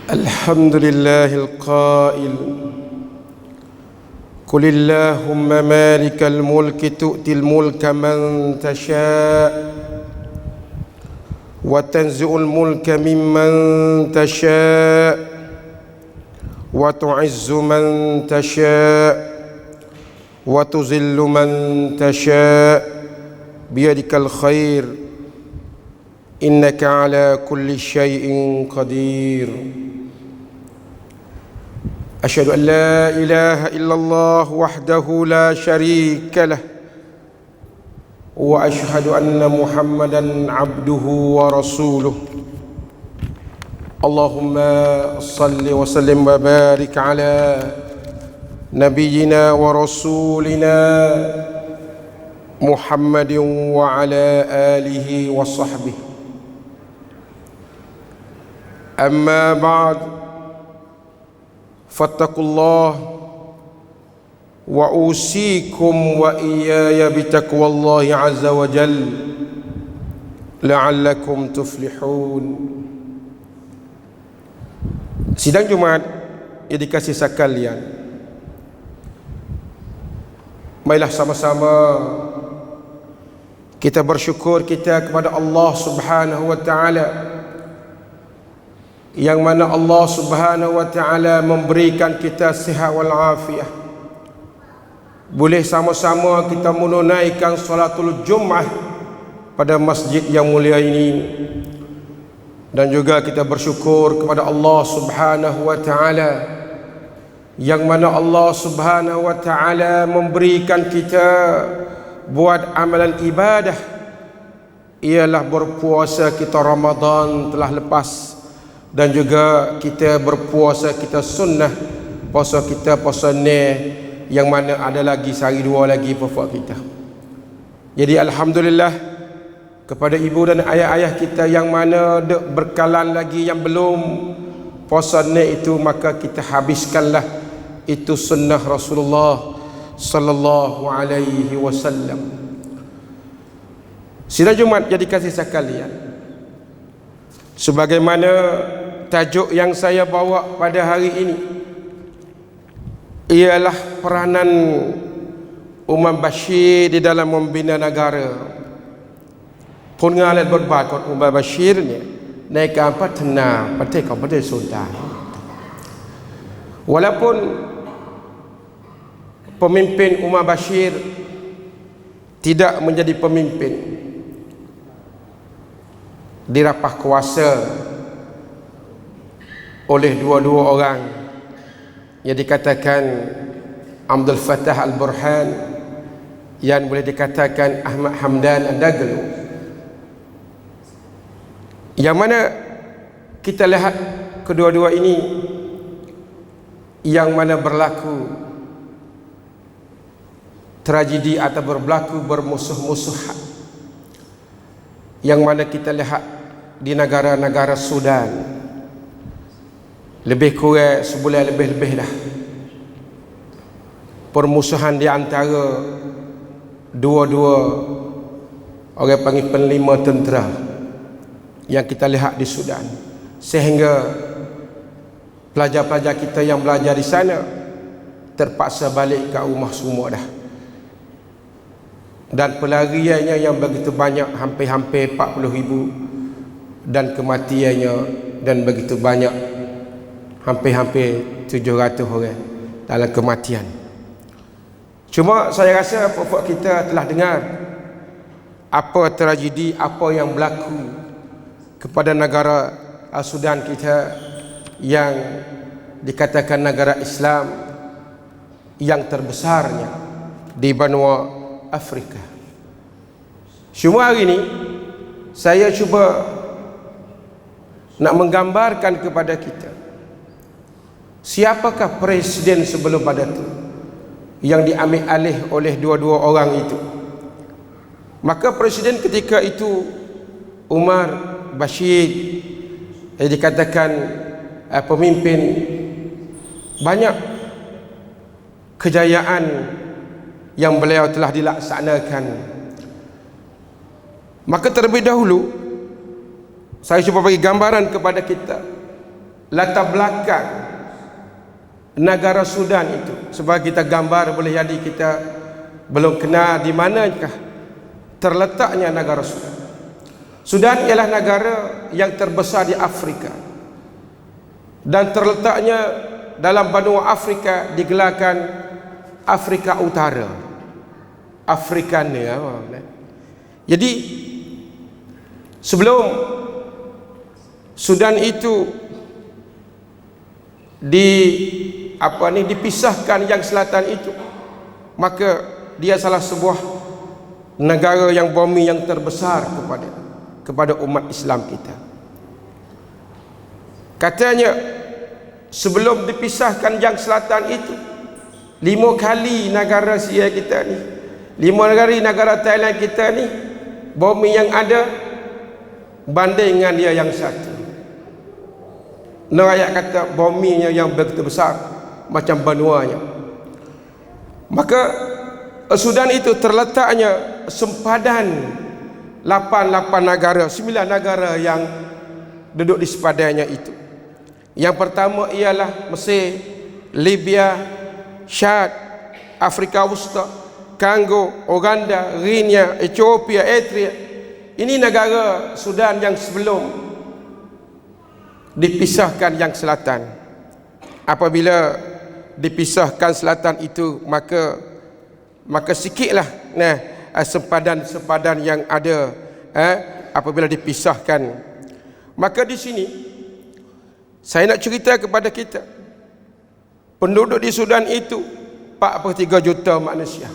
الحمد لله القائل قل اللهم مالك الملك تؤتي الملك من تشاء وتنزع الملك ممن تشاء وتعز من تشاء وتذل من تشاء بيدك الخير إنك على كل شيء قدير أشهد أن لا إله إلا الله وحده لا شريك له وأشهد أن محمدا عبده ورسوله اللهم صل وسلم وبارك على نبينا ورسولنا محمد وعلى آله وصحبه أما بعد فاتقوا الله وأوصيكم وإياي بتقوى الله عز وجل لعلكم تفلحون. Sidang Jumat yang dikasihi sekalian, marilah sama-sama kita bersyukur kita kepada Allah Subhanahu wa taala, yang mana Allah Subhanahu wa taala memberikan kita sihat wal afiah. Boleh sama-sama kita menunaikan salatul Jumaah pada masjid yang mulia ini, dan juga kita bersyukur kepada Allah Subhanahu wa taala, yang mana Allah Subhanahu wa taala memberikan kita buat amalan ibadah, ialah berpuasa kita Ramadan telah lepas, dan juga kita berpuasa kita sunnah, puasa kita puasa ni, yang mana ada lagi sehari dua lagi puasa kita. Jadi alhamdulillah kepada ibu dan ayah-ayah kita yang mana berkalan lagi yang belum puasa ni itu, maka kita habiskanlah itu sunnah Rasulullah sallallahu alaihi wasallam. Sidang Jumat jadi kasih sekalian, sebagaimana tajuk yang saya bawa pada hari ini ialah peranan Umar Bashir di dalam membina negara. Pengalaman berbakat Umar Bashir ni naikkan patna partai kepada sultan. Walaupun pemimpin Umar Bashir tidak menjadi pemimpin, dirapah kuasa oleh dua-dua orang yang dikatakan Abdul Fattah Al-Burhan, yang boleh dikatakan Ahmad Hamdan Al-Dagalo, yang mana kita lihat kedua-dua ini yang mana berlaku tragedi atau berlaku bermusuh-musuhan, yang mana kita lihat di negara-negara Sudan lebih kurang sebulan lebih dah permusuhan di antara dua-dua orang panggil penlima tentera yang kita lihat di Sudan, sehingga pelajar-pelajar kita yang belajar di sana terpaksa balik ke rumah semua dah, dan pelariannya yang begitu banyak, hampir-hampir 40,000, dan kematiannya dan begitu banyak, hampir-hampir 700 orang dalam kematian. Cuma saya rasa pokok kita telah dengar apa tragedi, apa yang berlaku kepada negara Sudan kita yang dikatakan negara Islam yang terbesarnya di benua Afrika. Cuma hari ini saya cuba nak menggambarkan kepada kita siapakah presiden sebelum pada itu yang diambil alih oleh dua-dua orang itu. Maka presiden ketika itu Umar Bashir, yang dikatakan pemimpin banyak kejayaan yang beliau telah dilaksanakan. Maka terlebih dahulu saya cuba bagi gambaran kepada kita latar belakang negara Sudan itu. Sebab kita gambar boleh jadi kita belum kenal di manakah terletaknya negara Sudan. Sudan ialah negara yang terbesar di Afrika dan terletaknya dalam benua Afrika, digelarkan Afrika Utara, Afrikaner. Jadi sebelum Sudan itu dipisahkan yang selatan itu, maka dia salah sebuah negara yang bumi yang terbesar kepada umat Islam kita. Katanya sebelum dipisahkan yang selatan itu, 5 kali negara Sia kita ni, 5 kali negara Thailand kita ni, bumi yang ada banding dengan dia yang satu. Nerayak kata buminya yang begitu besar macam benuanya. Maka Sudan itu terletaknya sempadan 8 negara, 9 negara yang duduk di sepadannya itu. Yang pertama ialah Mesir, Libya, Syad, Afrika Wusta, Kongo, Uganda, Kenya, Ethiopia, Eritrea. Ini negara Sudan yang sebelum dipisahkan yang selatan. Apabila dipisahkan selatan itu, maka sikitlah sempadan yang ada apabila dipisahkan. Maka di sini saya nak cerita kepada kita, penduduk di Sudan itu 4.3 juta manusia.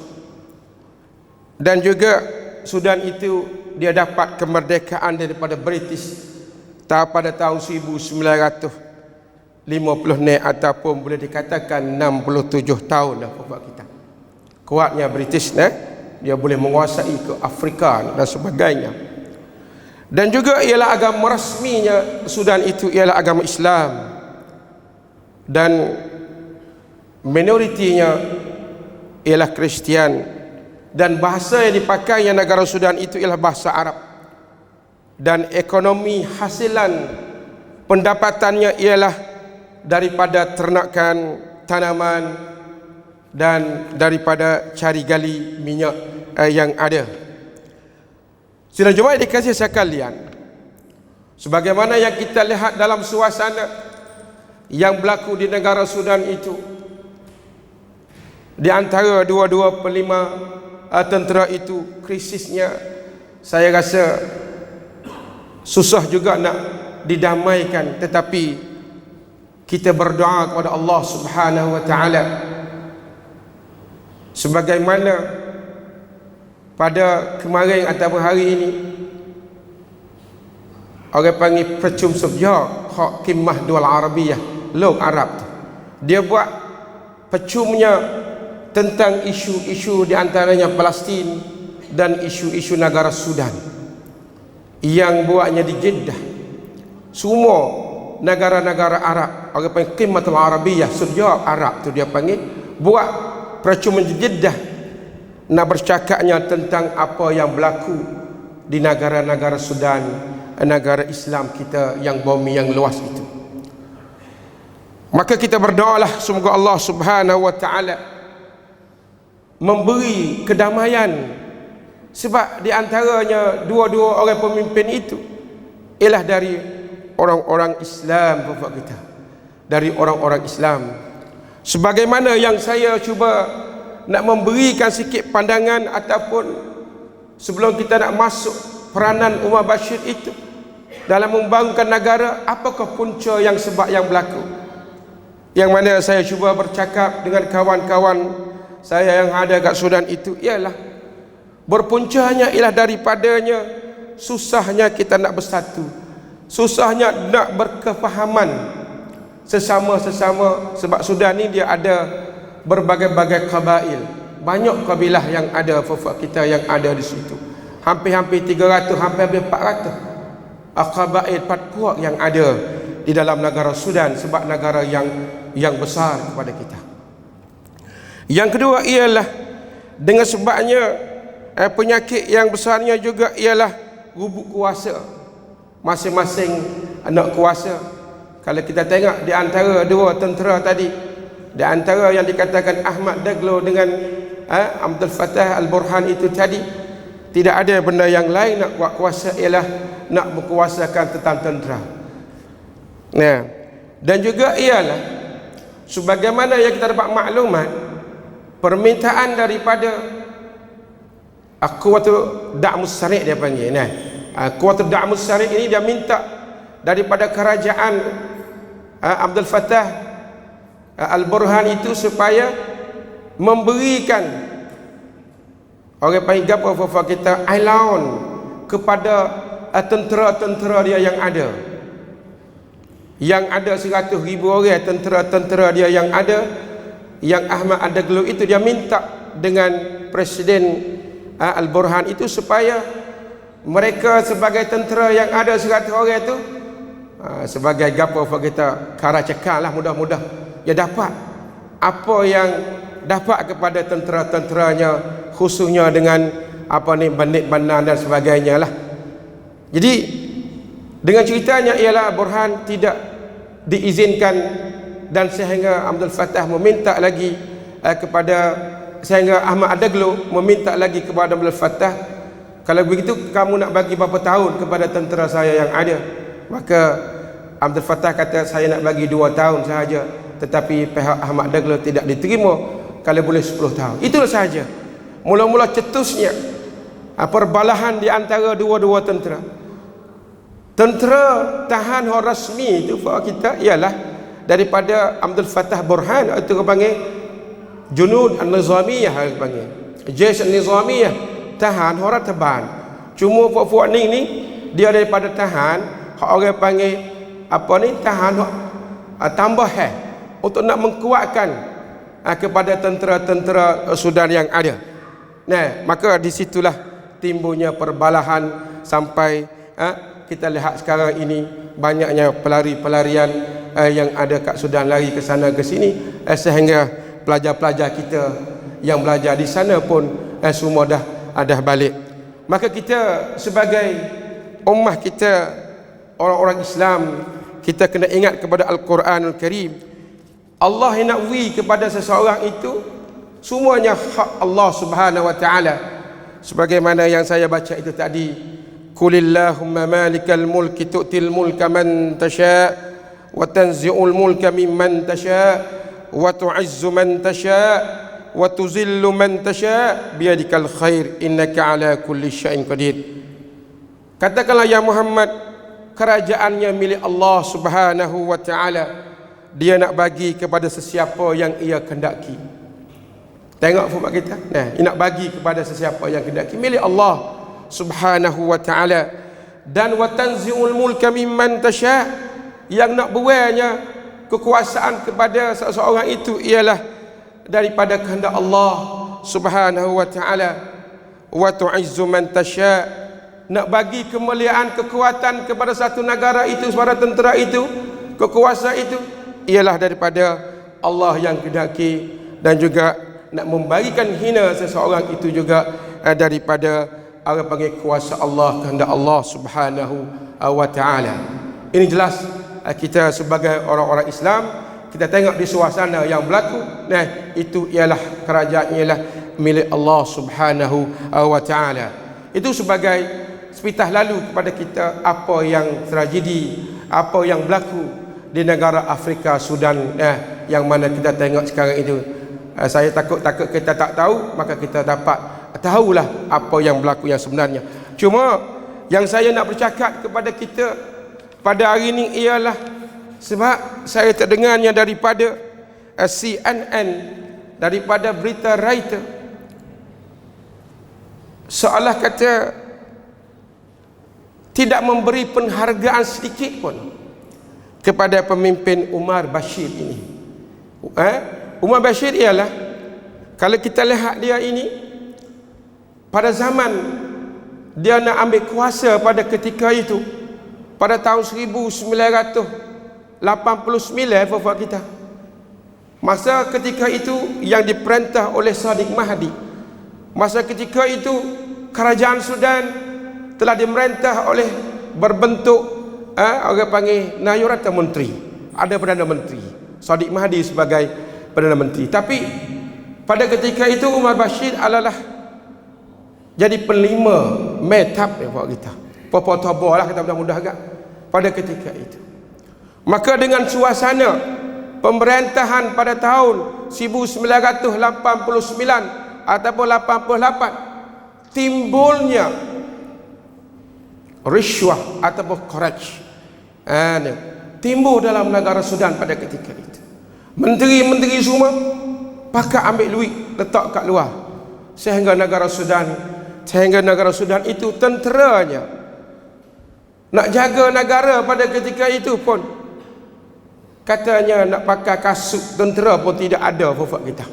Dan juga Sudan itu dia dapat kemerdekaan daripada British pada tahun 1950 ataupun boleh dikatakan 67 tahun dah buat kita. Kuatnya British dia boleh menguasai ke Afrika dan sebagainya. Dan juga ialah agama rasminya Sudan itu ialah agama Islam, dan minoritinya ialah Kristian, dan bahasa yang dipakai yang negara Sudan itu ialah bahasa Arab. Dan ekonomi hasilan pendapatannya ialah daripada ternakan tanaman dan daripada cari gali minyak yang ada. Sidang Jumaat dikasih sekalian, sebagaimana yang kita lihat dalam suasana yang berlaku di negara Sudan itu, di antara 2,5 tentera itu, krisisnya saya rasa susah juga nak didamaikan. Tetapi kita berdoa kepada Allah Subhanahu wa taala, sebagaimana pada kemarin ataupun hari ini orang panggil percum subjak hak Kimmah Dual Arabiyah, Log Arab tu, dia buat percumnya tentang isu-isu di antaranya Palestin dan isu-isu negara Sudan yang buatnya di Jeddah. Semua negara-negara Arab, orang panggil Qimmatul Arabiyah, subjak Arab tu dia panggil, buat percuma di Jeddah nak bercakapnya tentang apa yang berlaku di negara-negara Sudan, negara Islam kita yang bumi yang luas itu. Maka kita berdoalah semoga Allah Subhanahu wa taala memberi kedamaian. Sebab di antaranya dua-dua orang pemimpin itu ialah dari orang-orang Islam, bapak kita, dari orang-orang Islam. Sebagaimana yang saya cuba nak memberikan sikit pandangan, ataupun sebelum kita nak masuk peranan Umar Bashir itu dalam membangunkan negara, apakah punca yang sebab yang berlaku, yang mana saya cuba bercakap dengan kawan-kawan saya yang ada kat Sudan itu, ialah berpuncanya ialah daripadanya susahnya kita nak bersatu, susahnya nak berkefahaman sesama-sesama. Sebab Sudan ni dia ada berbagai-bagai kabail, banyak kabilah yang ada kita yang ada di situ, hampir-hampir 300, hampir 400 kabail patpuak yang ada di dalam negara Sudan, sebab negara yang besar kepada kita. Yang kedua ialah dengan sebabnya penyakit yang besarnya juga ialah gubuk kuasa. Masing-masing anak kuasa Kalau kita tengok di antara dua tentera tadi, di antara yang dikatakan Ahmad Daglo dengan Abdul Fattah Al-Burhan itu tadi, tidak ada benda yang lain nak kuat kuasa ialah nak berkuasakan tentang tentera. Nah, dan juga ialah sebagaimana yang kita dapat maklumat, permintaan daripada Quwwatul Da'mus Sari' dia panggil. Nah, Quwwatul Da'mus Sari' ini dia minta daripada kerajaan Abdul Fattah Al-Burhan itu supaya memberikan orang panggil apa kita allowance kepada tentera-tentera dia yang ada. Yang ada 100,000 orang tentera-tentera dia yang ada, yang Ahmad Daglo itu dia minta dengan Presiden Al-Burhan itu supaya mereka sebagai tentera yang ada 100 orang itu sebagai gapo kita karacakan lah, mudah-mudah dia dapat apa yang dapat kepada tentera-tenteranya, khususnya dengan bandit-bandar dan sebagainya lah. Jadi dengan ceritanya ialah Burhan tidak diizinkan, dan sehingga Abdul Fattah meminta lagi sehingga Ahmad Daglo meminta lagi kepada Abdul Fattah, kalau begitu kamu nak bagi berapa tahun kepada tentera saya yang ada? Maka Abdul Fattah kata, saya nak bagi 2 tahun sahaja, tetapi pihak Ahmad Daglo tidak diterima, kalau boleh 10 tahun. Itulah sahaja mula-mula cetusnya perbalahan di antara dua-dua tentera. Tentera tahan rasmi itu kita ialah daripada Abdul Fattah Burhan, itu panggil Junud An-Nizamiyah, panggil Jaish An-Nizamiyah, tahan orang teban. Cuma puak-puak ni dia daripada tahan orang panggil tahan tambah untuk nak mengkuatkan kepada tentera-tentera Sudan yang ada. Nah, maka disitulah timbulnya perbalahan sampai kita lihat sekarang ini banyaknya pelari-pelarian yang ada kat Sudan lari ke sana ke sini, sehingga pelajar-pelajar kita yang belajar di sana pun semua dah balik. Maka kita sebagai ummah kita, orang-orang Islam, kita kena ingat kepada Al-Quranul Karim. Allah yang nak beri kepada seseorang itu semuanya hak Allah Subhanahu wa taala. Sebagaimana yang saya baca itu tadi, Qulillahumma malikal mulki tu'til mulka man tasha' wa tanzi'ul mulka mimman tasha' wa tu'izzu man tasha' wa tuzillu man tasha' biyadikal khair innaka ala kulli syai'in qadir. Katakanlah ya Muhammad, kerajaannya milik Allah Subhanahu wa taala. Dia nak bagi kepada sesiapa yang ia kehendaki. Tengok fumak kita. Nah, dia nak bagi kepada sesiapa yang kehendaki, milik Allah Subhanahu wa taala. Dan wa tanzi'ul mulka mimman tasha', yang nak buainya kekuasaan kepada seseorang itu ialah daripada kehendak Allah Subhanahu wa taala. Wa tu'izzu man tasha', nak bagi kemuliaan, kekuatan kepada satu negara itu, para tentera itu, kekuasaan itu ialah daripada Allah yang kehendaki. Dan juga nak membagikan hina seseorang itu juga daripada apa panggil kuasa Allah, kehendak Allah Subhanahu wa taala. Ini jelas kita sebagai orang-orang Islam, kita tengok di suasana yang berlaku, nah itu ialah kerajaan, ialah milik Allah Subhanahu wa taala. Itu sebagai sepitah lalu kepada kita apa yang tragedi, apa yang berlaku di negara Afrika Sudan yang mana kita tengok sekarang itu. Saya takut kita tak tahu, maka kita dapat tahulah apa yang berlaku yang sebenarnya. Cuma yang saya nak bercakap kepada kita pada hari ini ialah sebab saya terdengarnya daripada CNN, daripada berita writer, seolah kata tidak memberi penghargaan sedikit pun kepada pemimpin Umar Bashir ini. Umar Bashir ialah, kalau kita lihat dia ini, pada zaman dia nak ambil kuasa pada ketika itu, pada tahun 1989 Bapak kita, masa ketika itu yang diperintah oleh Sadiq Mahdi, masa ketika itu kerajaan Sudan telah dimerintah oleh berbentuk orang panggil Nayurata Menteri. ada Perdana Menteri, Sadiq Mahdi sebagai Perdana Menteri. Tapi pada ketika itu Umar Bashir adalah jadi penlima metap ya buat kita, popo-tobo lah, kita mudah-mudah agak pada ketika itu. Maka dengan suasana pemerintahan pada tahun 1989 ataupun 88, timbulnya riswah ataupun koraj timbul dalam negara Sudan pada ketika itu. Menteri-menteri semua pakai ambil duit letak kat luar, sehingga negara Sudan itu tenteranya nak jaga negara pada ketika itu pun katanya nak pakai kasut tentera pun tidak ada fufak kita.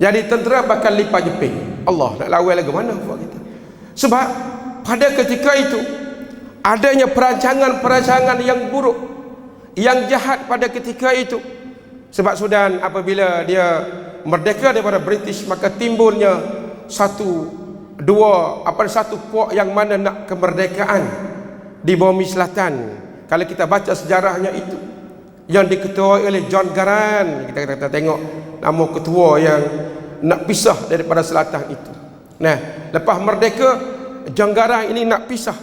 Jadi tentera bakal lipat jeping. Allah nak lawan lagi mana fufak kita. Sebab pada ketika itu adanya perancangan yang buruk, yang jahat pada ketika itu. Sebab Sudan apabila dia merdeka daripada British, maka timbulnya satu puak yang mana nak kemerdekaan di bumi selatan. Kalau kita baca sejarahnya itu, yang diketuai oleh John Garang, kita tengok nama ketua yang nak pisah daripada selatan itu. Nah, lepas merdeka, John Garang ini nak pisah,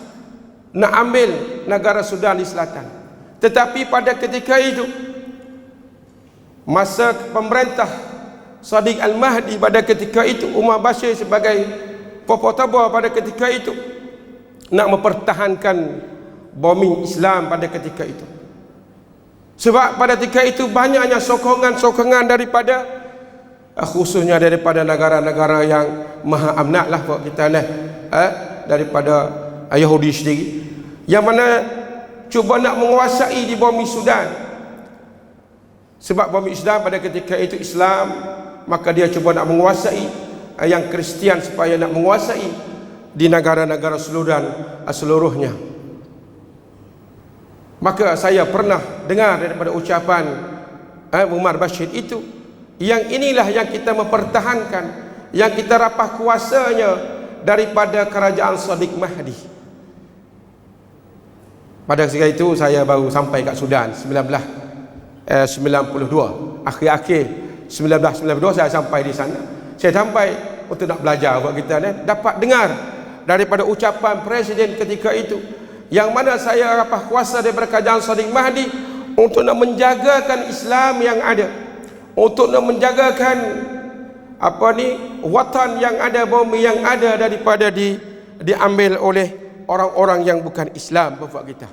nak ambil negara Sudan di selatan. Tetapi pada ketika itu, masa pemerintah Sadiq Al-Mahdi pada ketika itu, Umar Bashir sebagai popo-tobo pada ketika itu nak mempertahankan bumi Islam pada ketika itu. Sebab pada ketika itu banyaknya sokongan daripada khususnya daripada negara-negara yang maha amnat lah buat kita ni, daripada Yahudi sendiri, yang mana cuba nak menguasai di bumi Sudan. Sebab bumi Islam pada ketika itu Islam, maka dia cuba nak menguasai yang Kristian supaya nak menguasai di negara-negara seluruhnya. Maka saya pernah dengar daripada ucapan Umar Bashir itu, yang inilah yang kita mempertahankan, yang kita rapah kuasanya daripada kerajaan Sadiq Mahdi. Pada ketika itu saya baru sampai kat Sudan 1992, akhir-akhir 1992 saya sampai di sana. Saya sampai untuk nak belajar buat kita ni, dapat dengar daripada ucapan presiden ketika itu, yang mana saya rapah kuasa daripada kerajaan Sadiq Mahdi untuk nak menjagakan Islam yang ada, untuk nak menjagakan watan yang ada, bumi yang ada daripada diambil oleh orang-orang yang bukan Islam bapak kita.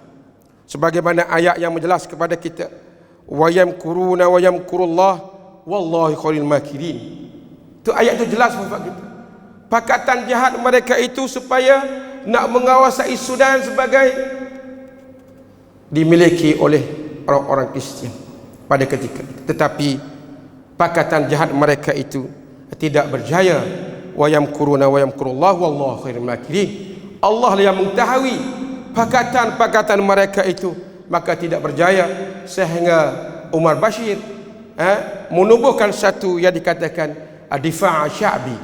Sebagaimana ayat yang menjelas kepada kita, wa yamkuruna wa yamkurullah wallahi khairul makirin. Itu ayat itu jelas bapak kita. Pakatan jahat mereka itu supaya nak menguasai Sudan sebagai dimiliki oleh orang-orang Kristian pada ketika itu. Tetapi pakatan jahat mereka itu tidak berjaya. Wa yamkuruna wa yamkurullah wallahu khairul makirin. Allah yang mengetahui pakatan-pakatan mereka itu, maka tidak berjaya, sehingga Umar Bashir menubuhkan satu yang dikatakan difa' sya'bi.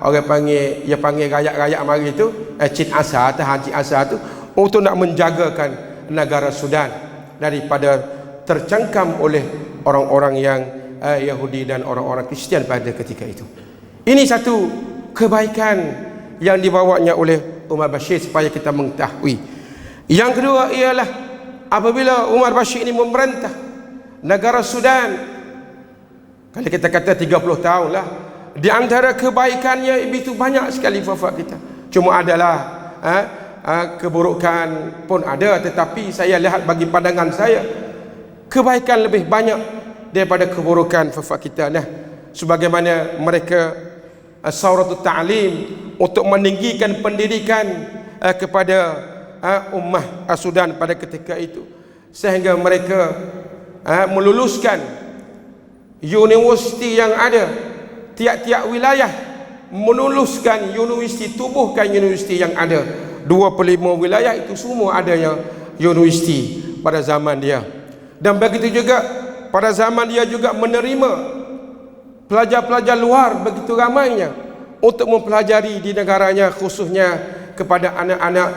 Orang panggil rakyat mari itu Cin Asa, tahan Cin Asa tu, untuk nak menjagakan negara Sudan daripada tercangkam oleh orang-orang yang Yahudi dan orang-orang Kristian pada ketika itu. Ini satu kebaikan yang dibawanya oleh Umar Bashir supaya kita mengetahui. Yang kedua ialah apabila Umar Bashir ini memerintah negara Sudan, kalau kita kata 30 tahun lah, di antara kebaikannya itu banyak sekali fafak kita. Cuma adalah keburukan pun ada, tetapi saya lihat bagi pandangan saya kebaikan lebih banyak daripada keburukan fafak kita. Nah, sebagaimana mereka sauratul ta'lim untuk meninggikan pendidikan kepada ummah Sudan pada ketika itu, sehingga mereka meluluskan universiti yang ada. Tiap-tiap wilayah meluluskan universiti, tubuhkan universiti yang ada. 25 wilayah itu semua adanya universiti pada zaman dia. Dan begitu juga pada zaman dia juga menerima pelajar-pelajar luar begitu ramainya untuk mempelajari di negaranya, khususnya kepada anak-anak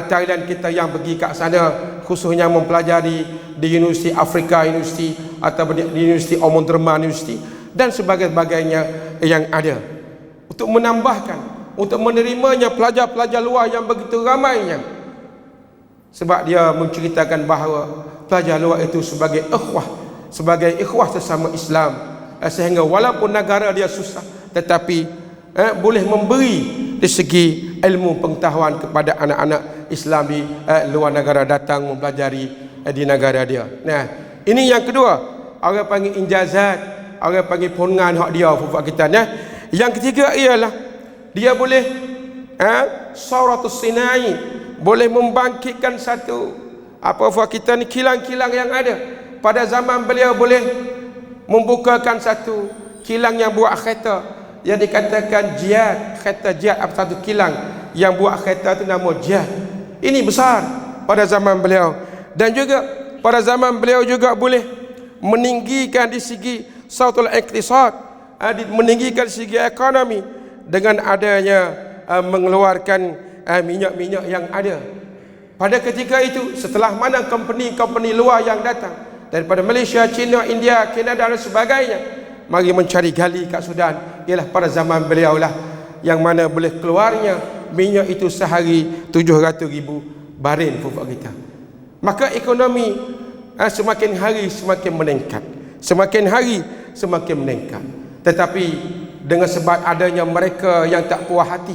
Thailand kita yang pergi kat sana, khususnya mempelajari di Universiti Afrika University atau di Universiti Omdurman University dan sebagainya yang ada, untuk menambahkan, untuk menerimanya pelajar-pelajar luar yang begitu ramainya. Sebab dia menceritakan bahawa pelajar luar itu sebagai ikhwah sesama Islam, sehingga walaupun negara dia susah, tetapi boleh memberi di segi ilmu pengetahuan kepada anak-anak Islam di luar negara datang mempelajari di negara dia. Nah, ini yang kedua, orang panggil injazat, orang panggil pongan hak dia fufuak kita. Nah, yang ketiga ialah dia boleh sauratus sinai, boleh membangkitkan satu fufuak kita ni kilang-kilang yang ada. Pada zaman beliau boleh membukakan satu kilang yang buat kereta yang dikatakan jihad, kereta jihad, satu kilang yang buat kereta itu nama jihad. Ini besar pada zaman beliau. Dan juga pada zaman beliau juga boleh meninggikan di segi sautul iqtisad, meninggikan segi ekonomi dengan adanya mengeluarkan minyak-minyak yang ada. Pada ketika itu, setelah mana company luar yang datang daripada Malaysia, China, India, Kanada dan sebagainya mari mencari gali kat Sudan, ialah pada zaman beliau lah yang mana boleh keluarnya minyak itu sehari 700,000 barin fufuak kita. Maka ekonomi semakin hari semakin meningkat, semakin hari semakin meningkat. Tetapi dengan sebab adanya mereka yang tak puas hati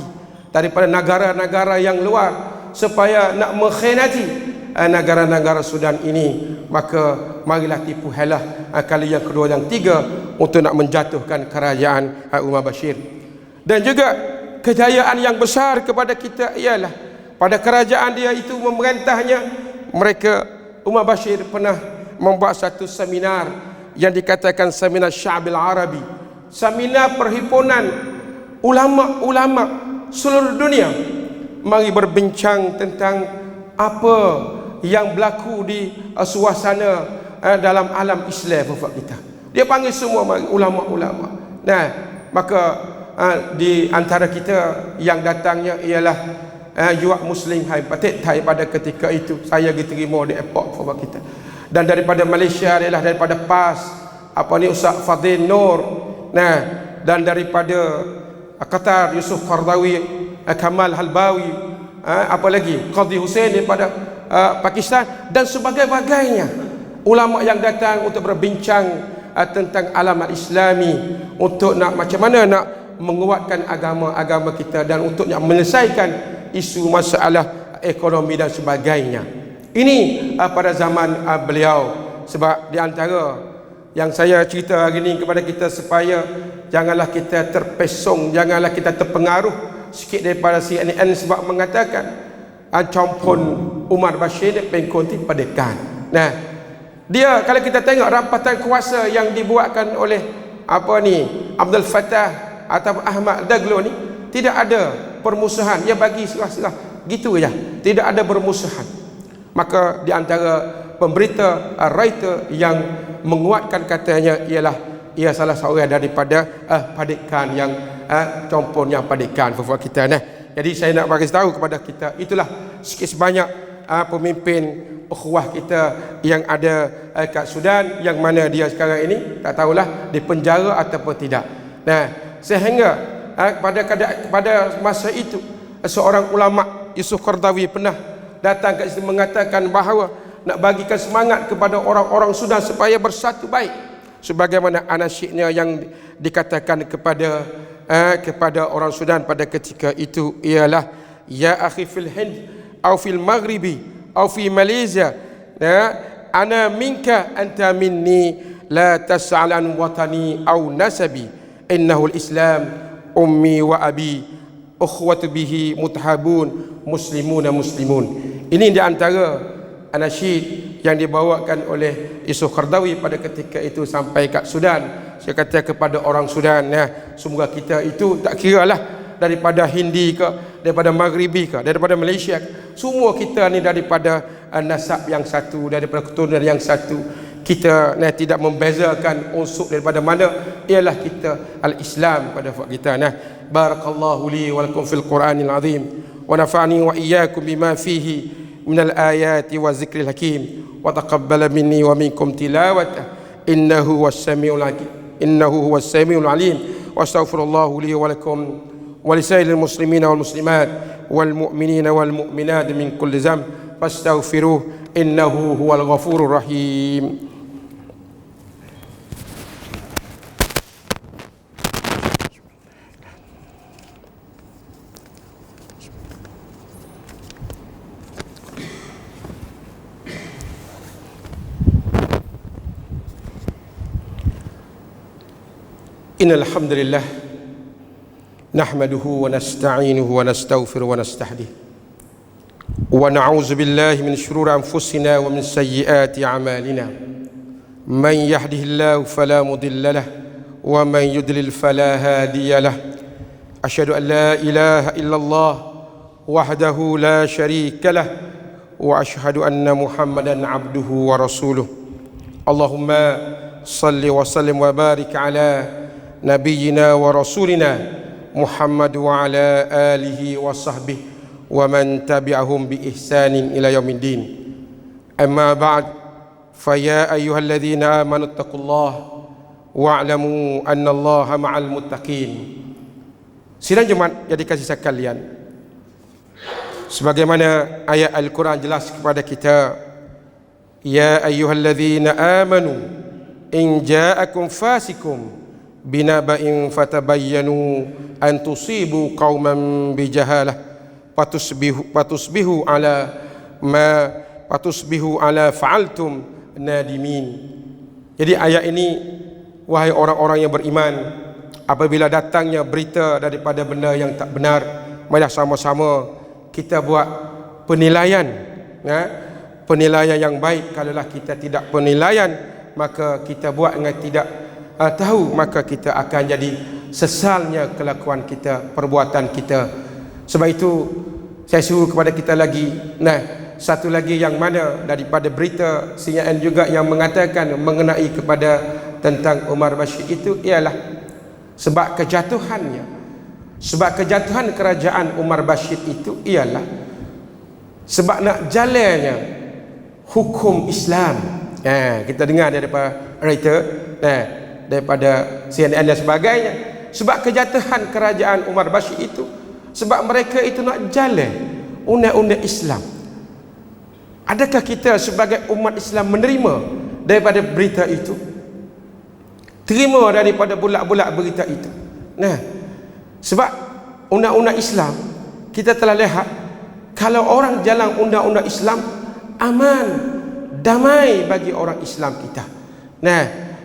daripada negara-negara yang luar supaya nak mengkhianati negara-negara Sudan ini, maka marilah tipu helah kali yang kedua dan tiga untuk nak menjatuhkan kerajaan Umar Bashir. Dan juga kejayaan yang besar kepada kita ialah pada kerajaan dia itu memerintahnya, mereka Umar Bashir pernah membuat satu seminar yang dikatakan seminar Syabil Arabi, seminar perhimpunan ulama-ulama seluruh dunia, mari berbincang tentang apa yang berlaku di suasana dalam alam Islam fufuak kita. Dia panggil semua ulama-ulama. Nah, maka di antara kita yang datangnya ialah Yuak Muslim Hai Patit Thai pada ketika itu saya diterima di airport fufuak kita. Dan daripada Malaysia adalah daripada PAS Ustaz Fadil Nur. Nah, dan daripada Qatar Yusuf Qardawi, Kamal Halbawi, apa lagi Qadhi Hussein daripada Pakistan dan sebagainya ulama yang datang untuk berbincang tentang alam islami, untuk nak macam mana nak menguatkan agama kita dan untuk nak menyelesaikan isu masalah ekonomi dan sebagainya. Ini pada zaman beliau. Sebab di antara yang saya cerita hari ini kepada kita supaya janganlah kita terpesong, janganlah kita terpengaruh sikit daripada CNN sebab mengatakan campur Umar Bashir pengkonti padekan. Nah, dia kalau kita tengok rampatan kuasa yang dibuatkan oleh Abdul Fattah atau Ahmad Daglo ni, tidak ada permusuhan. Dia bagi serah-serah gitu ya, tidak ada permusuhan. Maka di antara pemberita writer yang menguatkan katanya ialah ia salah seorang daripada padekan yang campurnya padekan fufuak kita. Nah, jadi saya nak bagi tahu kepada kita, itulah sikit sebanyak pemimpin ukhuwah kita yang ada kat Sudan, yang mana dia sekarang ini tak tahulah di penjara ataupun tidak. Nah, sehingga pada masa itu seorang ulama Yusuf Qardawi pernah datang kat situ mengatakan bahawa nak bagikan semangat kepada orang-orang Sudan supaya bersatu baik, sebagaimana anasyidnya yang dikatakan kepada orang Sudan pada ketika itu ialah ya akhi fil Hind atau fil Maghribi atau fi Malaysia, ana minka anta minni la tas'al an watani atau nasabi innahu al-Islam ummi wa abi ukhwatu bihi mutahabun muslimuna muslimun. Ini di antara anasyid yang dibawakan oleh Yusuf Qardawi pada ketika itu sampai kat Sudan. Saya kata kepada orang Sudan, semoga kita itu tak kiralah daripada Hindi ke, daripada Maghribi ke, daripada Malaysia ke, semua kita ni daripada nasab yang satu, daripada keturunan yang satu. Kita tidak membezakan unsur daripada mana, ialah kita al-Islam pada kita. Barakallahu li wa lakum fil Qur'anil azim wa nafa'ani wa iyyakum bima fihi minal ayati wa zikril hakim wa taqabbal minni wa minkum tilawatah innahu was-sami'ul alim wa astaghfirullahu li wa lakum wa lisairil muslimina wal muslimat wal mu'minina wal mu'minat min kulli dhanb fastaghfiruhu innahu huwal ghafurur rahim. Innal hamdalillah nahmaduhu wa nasta'inuhu wa nastaghfiruhu wa nastahdihi wa na'udzu billahi min shururi anfusina wa min sayyiati a'malina man yahdihillahu fala mudilla lahu wa man yudlil fala hadiya lahu asyhadu an la ilaha illallah wahdahu la syarika lahu wa asyhadu anna muhammadan abduhu wa rasuluh. Allahumma salli wa sallim wa barik ala nabiyyina wa rasulina Muhammad wa ala alihi wa sahbihi wa man tabi'ahum bi ihsanin ila yaumiddin. Amma ba'd, fa ya ayyuhalladzina amanu taqullaha wa'lamu anna Allaha ma'al muttaqin. Sidang jemaat yang dikasihi sekalian, sebagaimana ayat Al-Quran jelas kepada kita, ya ayyuhalladzina amanu in ja'akum fasikum binaba'in fatabayyanu an tusibu qauman bijahalah fatusbihu ala fa'altum nadimin. Jadi ayat ini, wahai orang-orang yang beriman, apabila datangnya berita daripada benda yang tak benar, marilah sama-sama kita buat penilaian, penilaian yang baik. Kalaulah kita tidak penilaian, maka kita buat dengan tidak tahu, maka kita akan jadi sesalnya kelakuan kita, perbuatan kita. Sebab itu saya suruh kepada kita lagi, satu lagi yang mana daripada berita CNN juga yang mengatakan mengenai kepada tentang Umar Bashir itu ialah sebab kejatuhan kerajaan Umar Bashir itu ialah sebab nak jalannya hukum Islam. Kita dengar daripada Reuters, daripada CNN dan sebagainya. Sebab kejatuhan kerajaan Umar Bashir itu sebab mereka itu nak jalan undang-undang Islam. Adakah kita sebagai umat Islam menerima daripada berita itu? Terima daripada bulat-bulat berita itu? Sebab undang-undang Islam kita telah lihat, kalau orang jalan undang-undang Islam, aman, damai bagi orang Islam kita.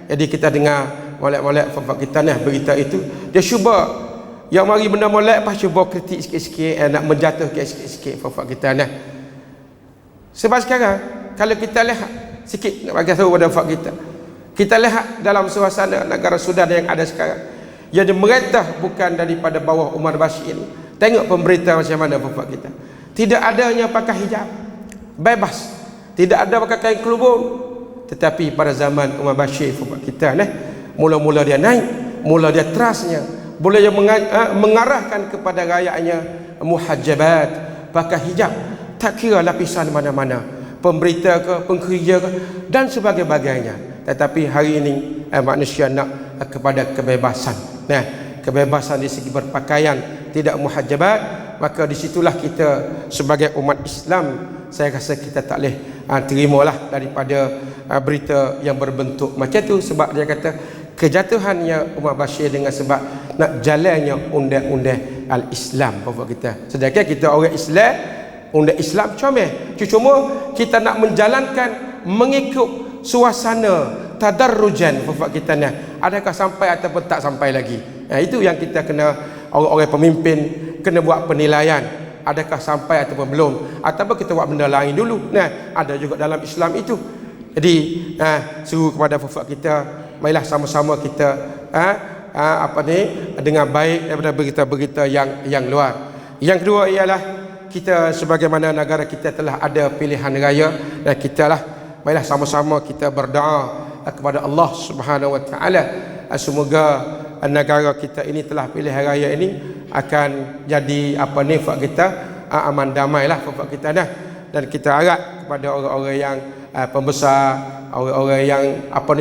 Jadi kita dengar molek-molek fafak kita berita itu, dia cuba yang mari benda molek pas cuba kritik sikit-sikit, nak menjatuhkan sikit-sikit fafak kita. Sebab sekarang kalau kita lihat sikit, nak bagi tahu pada fafak kita lihat dalam suasana negara Sudan yang ada sekarang, yang merentah bukan daripada bawah Umar Bashir ini. Tengok pemberita macam mana fafak kita. Tidak adanya pakai hijab, bebas, tidak ada pakai kain kelubung. Tetapi pada zaman Umar Bashir kita mula-mula dia naik, mula dia terasnya, boleh dia mengarahkan kepada gayanya muhajjabat, pakai hijab, tak kira lapisan mana-mana, pemberita ke, pengkerja ke, dan sebagainya. Tetapi hari ini manusia nak kepada kebebasan. Kebebasan di segi berpakaian, tidak muhajjabat, maka disitulah kita sebagai umat Islam, saya rasa kita tak boleh terimalah daripada berita yang berbentuk macam tu. Sebab dia kata kejatuhannya Umar Bashir dengan sebab nak jalannya undang-undang al-Islam bapak kita. Sedangkan kita orang Islam, undang Islam comel, cuma kita nak menjalankan mengikut suasana tadarrujan bapak kita adakah sampai ataupun tak sampai lagi. Itu yang kita kena, orang-orang pemimpin kena buat penilaian, adakah sampai ataupun belum, ataupun kita buat benda lain dulu. Ada juga dalam Islam itu. Jadi suruh kepada fufak kita, marilah sama-sama kita dengan baik daripada berita-berita yang luar. Yang kedua ialah kita sebagaimana negara kita telah ada pilihan raya, dan kita lah marilah sama-sama kita berdoa kepada Allah Subhanahu wa taala, semoga negara kita ini telah pilihan raya ini akan jadi fak kita aman damai lah fak kita Dan kita harap kepada orang-orang yang pembesar, orang-orang yang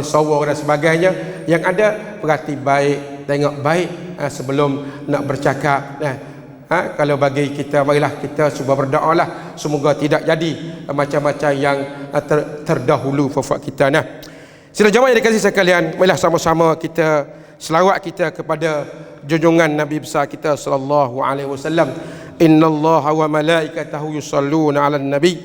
sawar dan sebagainya, yang ada perhati baik, tengok baik sebelum nak bercakap. Kalau bagi kita, marilah kita cuba berdoalah semoga tidak jadi macam-macam yang terdahulu wafat kita. Sila jemaah yang dikasihi sekalian, marilah sama-sama kita selawat kita kepada junjungan Nabi besar kita sallallahu alaihi wasallam. Innallaha wa malaikatahu yusalluna 'alan nabi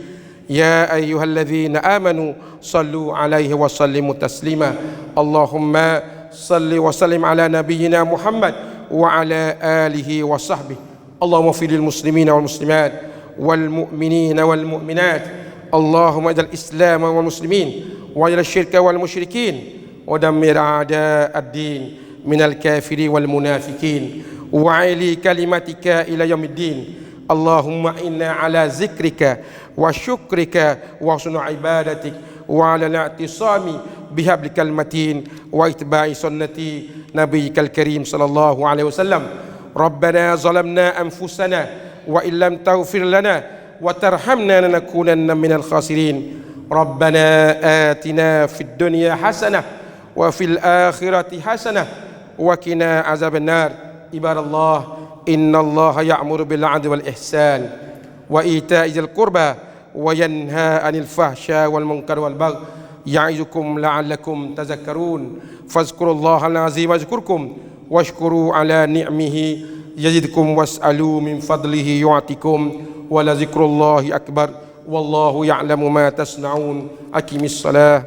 ya ayyuhalladzina amanu sallu 'alaihi wa sallimu taslima. Allahumma salli wa sallim ala nabiyyina Muhammad wa ala alihi wa sahbihi. Allahumma fil muslimina wal muslimat wal mu'minina wal mu'minat. Allahumma ij'al islam wal muslimin wa ij'al syirka wal musyrikin wa dammir a'da ad-din minal kafirin wal munafikin wa 'ali kalimatika ila yaumiddin. Allahumma inna ala zikrika wa syukrika wa husni ibadatik wa ala i'tisami bihablikal matin wa itba'i sunnati nabiyyikal karim sallallahu alaihi wasallam. Rabbana zalamna anfusana wa illam taghfir lana wa tarhamna lanakunanna minal khasirin. Rabbana atina fid dunya hasanah wa fil akhirati hasanah wa qina azaban nar. Ibadallah, innallaha ya'muru bil 'adli wal ihsan wa ita'i dzil qurba wa yanha 'anil fahsya wal munkar wal baghi ya'izukum la'allakum tadhakkarun. Fazkurullaha al-'azim wazkurkum washkuru 'ala ni'mihi yazidkum was'alu min fadlihi yu'tikum wa la dzikrullahi akbar wallahu ya'lamu ma tasna'un. Aqimis salah.